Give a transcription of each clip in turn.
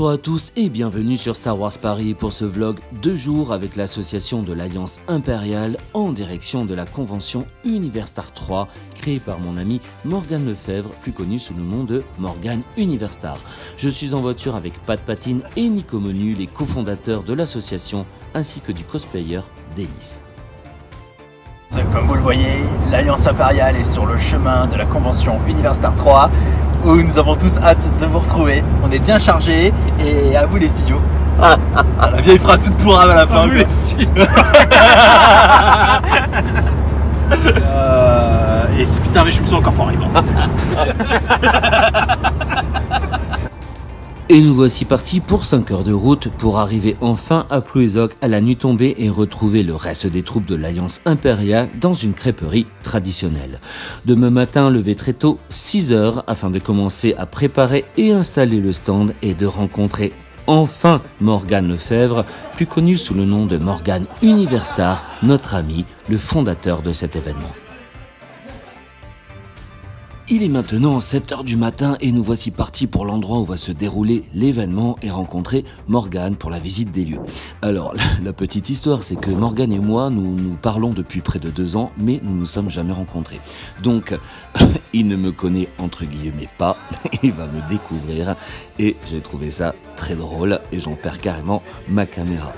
Bonjour à tous et bienvenue sur Star Wars Paris pour ce vlog 2 jours avec l'association de l'Alliance Impériale en direction de la convention Universtar 3 créée par mon ami Morgane Lefebvre, plus connu sous le nom de Morgane Universtar. Je suis en voiture avec Pat Patine et Nico Menu, les cofondateurs de l'association, ainsi que du cosplayer Denis. Comme vous le voyez, l'Alliance Impériale est sur le chemin de la convention Universtar 3 où nous avons tous hâte de vous retrouver. On est bien chargés et à vous les studios. La vieille phrase toute pourrave à la fin. Les studios. Et c'est putain, mais je me sens encore foiré. Et nous voici partis pour 5 heures de route pour arriver enfin à Plouézoc à la nuit tombée et retrouver le reste des troupes de l'Alliance Impériale dans une crêperie traditionnelle. Demain matin, levé très tôt, 6 heures, afin de commencer à préparer et installer le stand et de rencontrer enfin Morgane Lefebvre, plus connu sous le nom de Morgane Universtar, notre ami, le fondateur de cet événement. Il est maintenant 7h du matin et nous voici partis pour l'endroit où va se dérouler l'événement et rencontrer Morgane pour la visite des lieux. Alors, la petite histoire, c'est que Morgane et moi, nous parlons depuis près de 2 ans, mais nous ne nous sommes jamais rencontrés. Donc, il ne me connaît entre guillemets pas, il va me découvrir et j'ai trouvé ça très drôle et j'en perds carrément ma caméra.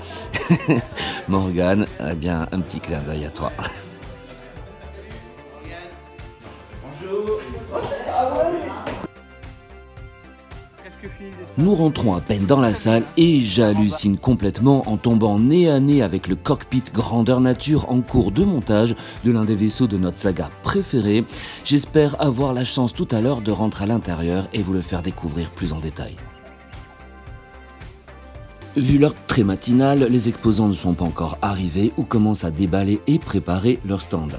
Morgane, eh bien, un petit clin d'œil à toi. Nous rentrons à peine dans la salle et j'hallucine complètement en tombant nez à nez avec le cockpit grandeur nature en cours de montage de l'un des vaisseaux de notre saga préférée. J'espère avoir la chance tout à l'heure de rentrer à l'intérieur et vous le faire découvrir plus en détail. Vu l'heure très matinale, les exposants ne sont pas encore arrivés ou commencent à déballer et préparer leur stand.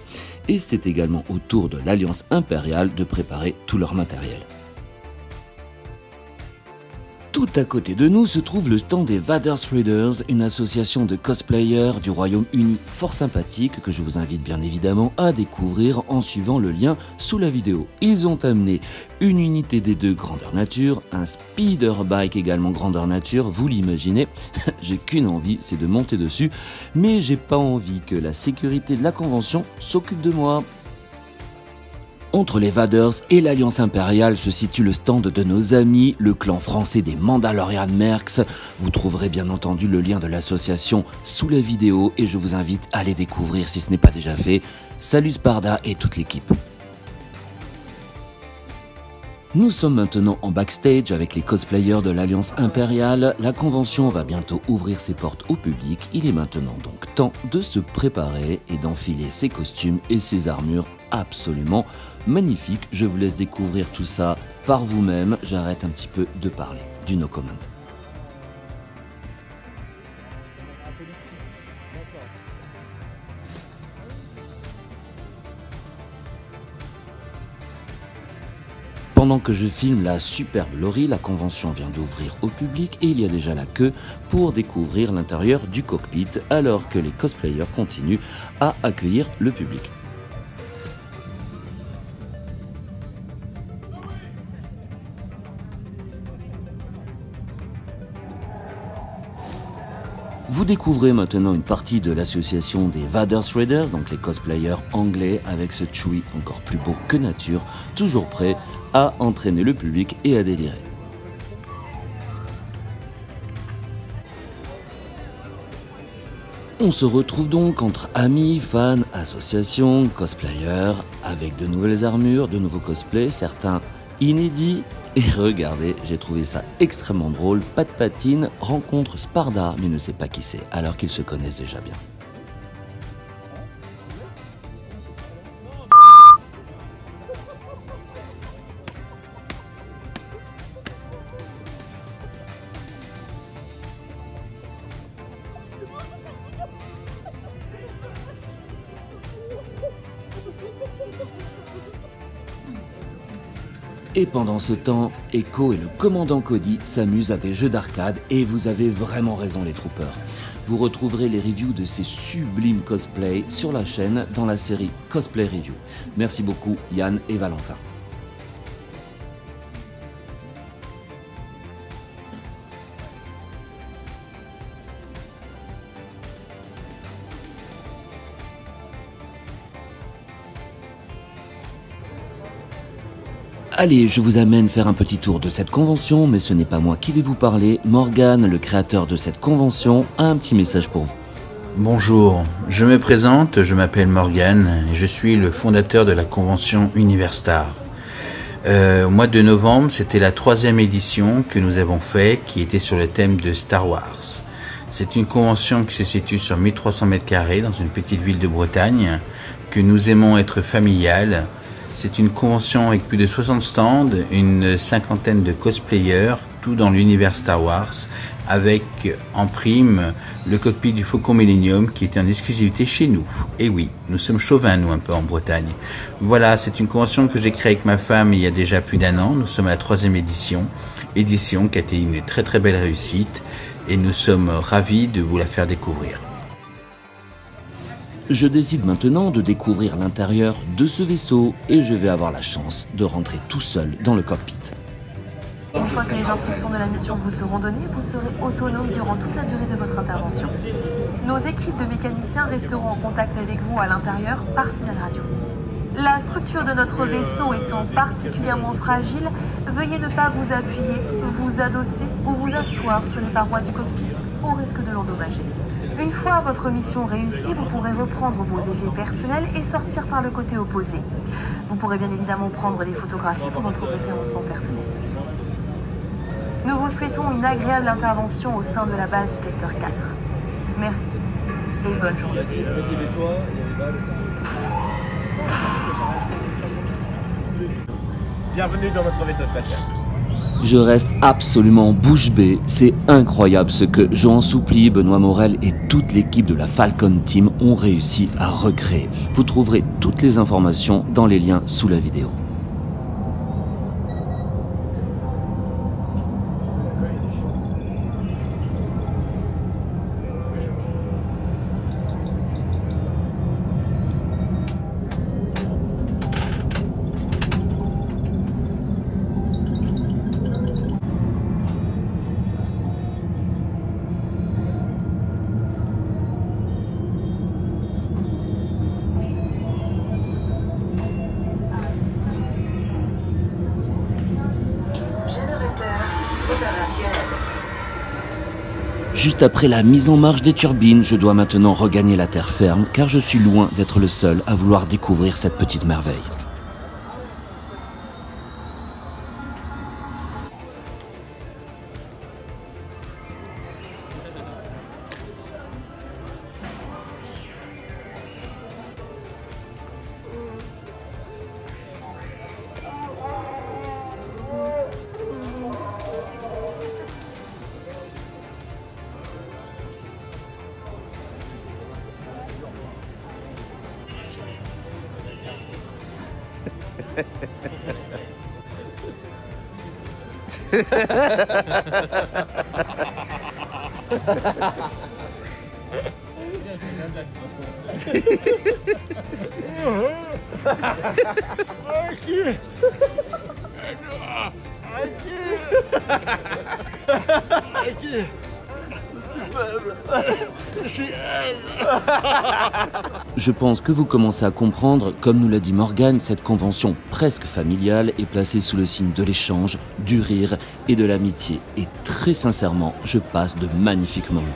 Et c'est également au tour de l'Alliance Impériale de préparer tout leur matériel. Tout à côté de nous se trouve le stand des Vader Raiders, une association de cosplayers du Royaume-Uni fort sympathique que je vous invite bien évidemment à découvrir en suivant le lien sous la vidéo. Ils ont amené une unité des 2 grandeur nature, un speeder bike également grandeur nature, vous l'imaginez, j'ai qu'une envie, c'est de monter dessus, mais j'ai pas envie que la sécurité de la convention s'occupe de moi. Entre les Vaders et l'Alliance Impériale se situe le stand de nos amis, le clan français des Mandalorian Mercs. Vous trouverez bien entendu le lien de l'association sous la vidéo et je vous invite à les découvrir si ce n'est pas déjà fait. Salut Sparda et toute l'équipe. Nous sommes maintenant en backstage avec les cosplayers de l'Alliance Impériale. La convention va bientôt ouvrir ses portes au public. Il est maintenant donc temps de se préparer et d'enfiler ses costumes et ses armures absolument magnifiques. Je vous laisse découvrir tout ça par vous-même. J'arrête un petit peu de parler. Du no comment. Pendant que je filme la superbe lorry, la convention vient d'ouvrir au public et il y a déjà la queue pour découvrir l'intérieur du cockpit alors que les cosplayers continuent à accueillir le public. Vous découvrez maintenant une partie de l'association des Vader Raiders, donc les cosplayers anglais avec ce Chewie encore plus beau que nature, toujours prêt à entraîner le public et à délirer. On se retrouve donc entre amis, fans, associations, cosplayers, avec de nouvelles armures, de nouveaux cosplays, certains inédits. Et regardez, j'ai trouvé ça extrêmement drôle. Pat Patine rencontre Sparda, mais ne sait pas qui c'est, alors qu'ils se connaissent déjà bien. Et pendant ce temps, Echo et le commandant Cody s'amusent à des jeux d'arcade et vous avez vraiment raison les troopers. Vous retrouverez les reviews de ces sublimes cosplays sur la chaîne dans la série Cosplay Review. Merci beaucoup Yann et Valentin. Allez, je vous amène faire un petit tour de cette convention, mais ce n'est pas moi qui vais vous parler. Morgan, le créateur de cette convention, a un petit message pour vous. Bonjour, je me présente, je m'appelle Morgan, et je suis le fondateur de la convention Universtar. Au mois de novembre, c'était la 3e édition que nous avons fait, qui était sur le thème de Star Wars. C'est une convention qui se situe sur 1300 mètres carrés dans une petite ville de Bretagne, que nous aimons être familiale. C'est une convention avec plus de 60 stands, une cinquantaine de cosplayers, tout dans l'univers Star Wars, avec en prime le cockpit du Faucon Millennium qui était en exclusivité chez nous. Et oui, nous sommes chauvins nous un peu en Bretagne. Voilà, c'est une convention que j'ai créée avec ma femme il y a déjà plus d'1 an. Nous sommes à la 3e édition qui a été une très très belle réussite et nous sommes ravis de vous la faire découvrir. Je décide maintenant de découvrir l'intérieur de ce vaisseau et je vais avoir la chance de rentrer tout seul dans le cockpit. Une fois que les instructions de la mission vous seront données, vous serez autonome durant toute la durée de votre intervention. Nos équipes de mécaniciens resteront en contact avec vous à l'intérieur par signal radio. La structure de notre vaisseau étant particulièrement fragile, veuillez ne pas vous appuyer, vous adosser ou vous asseoir sur les parois du cockpit au risque de l'endommager. Une fois votre mission réussie, vous pourrez reprendre vos effets personnels et sortir par le côté opposé. Vous pourrez bien évidemment prendre des photographies pour votre référencement personnel. Nous vous souhaitons une agréable intervention au sein de la base du secteur 4. Merci et bonne journée. Bienvenue dans notre vaisseau spatial. Je reste absolument bouche bée, c'est incroyable ce que Jean Soupli, Benoît Morel et toute l'équipe de la Falcon Team ont réussi à recréer. Vous trouverez toutes les informations dans les liens sous la vidéo. Juste après la mise en marche des turbines, je dois maintenant regagner la terre ferme car je suis loin d'être le seul à vouloir découvrir cette petite merveille. Je pense que vous commencez à comprendre, comme nous l'a dit Morgan, cette convention presque familiale est placée sous le signe de l'échange, du rire et de l'amitié. Et très sincèrement, je passe de magnifiques moments.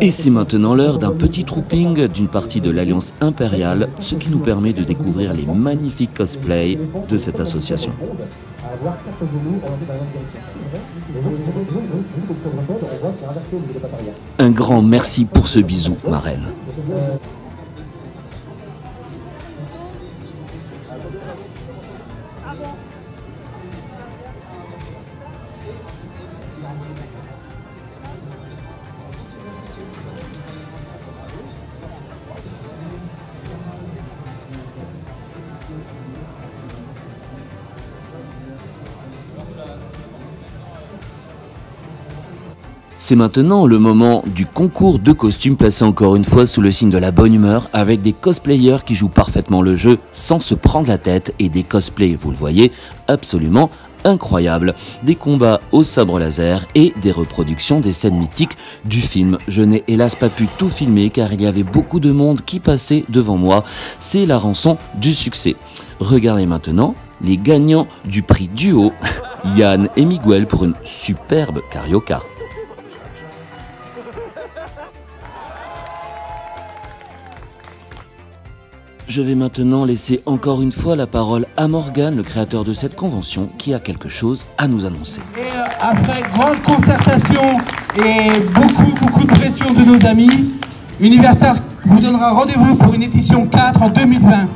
Et c'est maintenant l'heure d'un petit trooping d'une partie de l'Alliance impériale, ce qui nous permet de découvrir les magnifiques cosplays de cette association. Un grand merci pour ce bisou, ma reine. C'est maintenant le moment du concours de costumes placé encore une fois sous le signe de la bonne humeur avec des cosplayers qui jouent parfaitement le jeu sans se prendre la tête et des cosplays, vous le voyez, absolument incroyables. Des combats au sabre laser et des reproductions des scènes mythiques du film. Je n'ai hélas pas pu tout filmer car il y avait beaucoup de monde qui passait devant moi. C'est la rançon du succès. Regardez maintenant les gagnants du prix duo, Yann et Miguel pour une superbe carioca. Je vais maintenant laisser encore une fois la parole à Morgane, le créateur de cette convention, qui a quelque chose à nous annoncer. Et après grande concertation et beaucoup de pression de nos amis, Universtar vous donnera rendez-vous pour une édition 4 en 2020.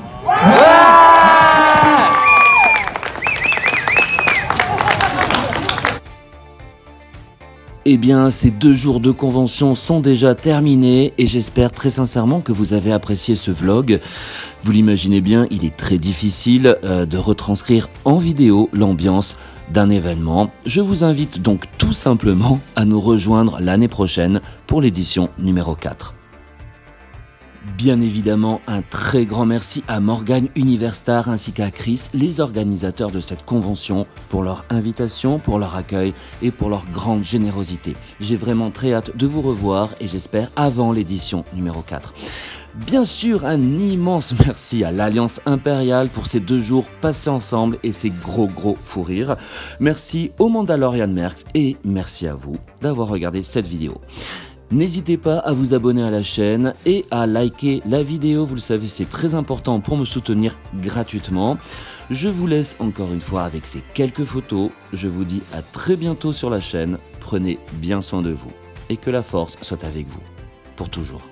Eh bien, ces 2 jours de convention sont déjà terminés et j'espère très sincèrement que vous avez apprécié ce vlog. Vous l'imaginez bien, il est très difficile de retranscrire en vidéo l'ambiance d'un événement. Je vous invite donc tout simplement à nous rejoindre l'année prochaine pour l'édition numéro 4. Bien évidemment, un très grand merci à Morgane Universtar ainsi qu'à Chris, les organisateurs de cette convention, pour leur invitation, pour leur accueil et pour leur grande générosité. J'ai vraiment très hâte de vous revoir et j'espère avant l'édition numéro 4. Bien sûr, un immense merci à l'Alliance Impériale pour ces 2 jours passés ensemble et ces gros fous rires. Merci au Mandalorian Mercs et merci à vous d'avoir regardé cette vidéo. N'hésitez pas à vous abonner à la chaîne et à liker la vidéo, vous le savez c'est très important pour me soutenir gratuitement. Je vous laisse encore une fois avec ces quelques photos, je vous dis à très bientôt sur la chaîne, prenez bien soin de vous et que la force soit avec vous, pour toujours.